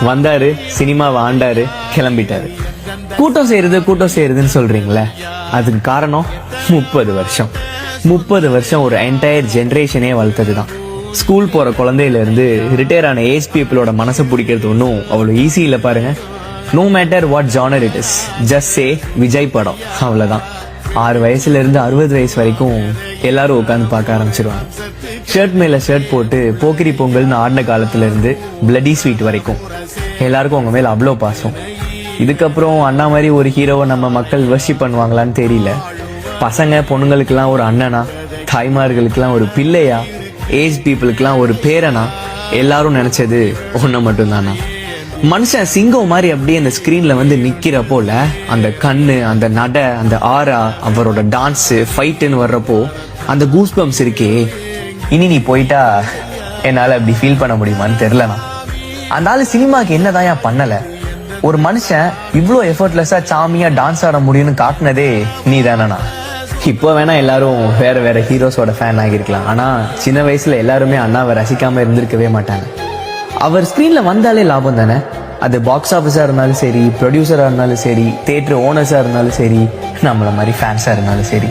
வந்தாரு, சினிமாவை ஆண்டாரு, கிளம்பிட்டாரு. கூட்டம் செய்யறதுன்னு சொல்றீங்களே, அதுக்கு காரணம் 30 வருஷம். 30 வருஷம் ஒரு என்டையர் ஜெனரேஷனே வளர்த்ததுதான். ஸ்கூல் போற குழந்தையில இருந்து ரிட்டையர் ஆன ஏஜ் பீப்புளோட மனசை பிடிக்கிறது ஒன்றும் அவ்வளோ ஈஸி இல்லை பாருங்க. No matter what genre it is, just say Vijay படம், அவ்வளவுதான். 6 வயசுல இருந்து 60 வயசு வரைக்கும் எல்லாரும் உட்காந்து பார்க்க ஆரம்பிச்சிருவாங்க. ஷர்ட் மேல ஷர்ட் போட்டு போக்கிரி பொங்கல்னு ஆடின காலத்துல இருந்து பிளடி ஸ்வீட் வரைக்கும் எல்லாருக்கும் அவங்க மேல அவ்வளோ பாசம். இதுக்கப்புறம் அண்ணா மாதிரி ஒரு ஹீரோவை நம்ம மக்கள் வர்ஷிப் பண்ணுவாங்களான்னு தெரியல. பசங்க பொண்ணுங்களுக்கெல்லாம் ஒரு அண்ணனா, தாய்மார்களுக்கெல்லாம் ஒரு பிள்ளையா, ஏஜ் பீப்புளுக்கெல்லாம் ஒரு பேரனா, எல்லாரும் நினைச்சது ஒண்ணு மட்டும்தானா. மனுஷன் சிங்கம் மாதிரி அப்படியே அந்த ஸ்கிரீன்ல வந்து நிக்கிறப்போல அந்த கண்ணு, அந்த நட, அந்த ஆரா, அவரோட டான்ஸ், ஃபைட்டுன்னு வர்றப்போ அந்த கூஸ் பம்ப்ஸ் இருக்கே, இனி நீ போயிட்டா என்னால அப்படி ஃபீல் பண்ண முடியுமான்னு தெரியலண்ணா. அந்த ஆளு சினிமாக்கு என்னதான் பண்ணல. ஒரு மனுஷன் இவ்வளோ எஃபர்ட்லெஸ்ஸா சாமியா டான்ஸ் ஆட முடியும்னு காட்டினதே நீ தானண்ணா. இப்போ வேணா எல்லாரும் வேற வேற ஹீரோஸோட ஃபேன் ஆகிருக்கலாம், ஆனா சின்ன வயசுல எல்லாருமே அண்ணாவை ரசிக்காம இருந்திருக்கவே மாட்டாங்க. அவர் ஸ்கிரீன்ல வந்தாலே லாபம் தானே. அது பாக்ஸ் ஆஃபீஸா இருந்தாலும் சரி, ப்ரொடியூசரா இருந்தாலும் சரி, தியேட்டர் ஓனர்ஸா இருந்தாலும் சரி, நம்மள மாதிரி ஃபேன்ஸா இருந்தாலும் சரி.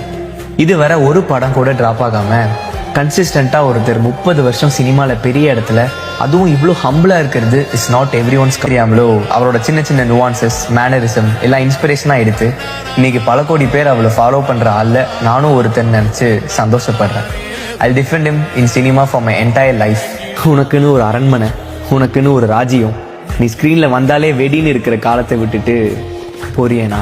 இது வர ஒரு படம் கூட டிராப் ஆகாம கன்சிஸ்டண்டா ஒருத்தர் 30 வருஷம் சினிமால பெரிய இடத்துல, அதுவும் இவ்வளோ ஹம்பிளா இருக்கிறது இஸ் நாட் எவ்ரி ஒன்ஸ். தெரியாமலோ அவரோட சின்ன சின்ன நுவான்சஸ், மேனரிசம் எல்லாம் இன்ஸ்பிரேஷனா எடுத்து இன்னைக்கு பல கோடி பேர் அவளை ஃபாலோ பண்ற ஆள்ல நானும் ஒருத்தன் நினைச்சு சந்தோஷப்படுறேன். I'll defend him in cinema for my entire life. உனக்குன்னு ஒரு அரண்மனை, உனக்குன்னு ஒரு ராஜ்யம், நீ ஸ்கிரீன்ல வந்தாலே வெடின்னு இருக்கிற காலத்தை விட்டுட்டு போறியேனா.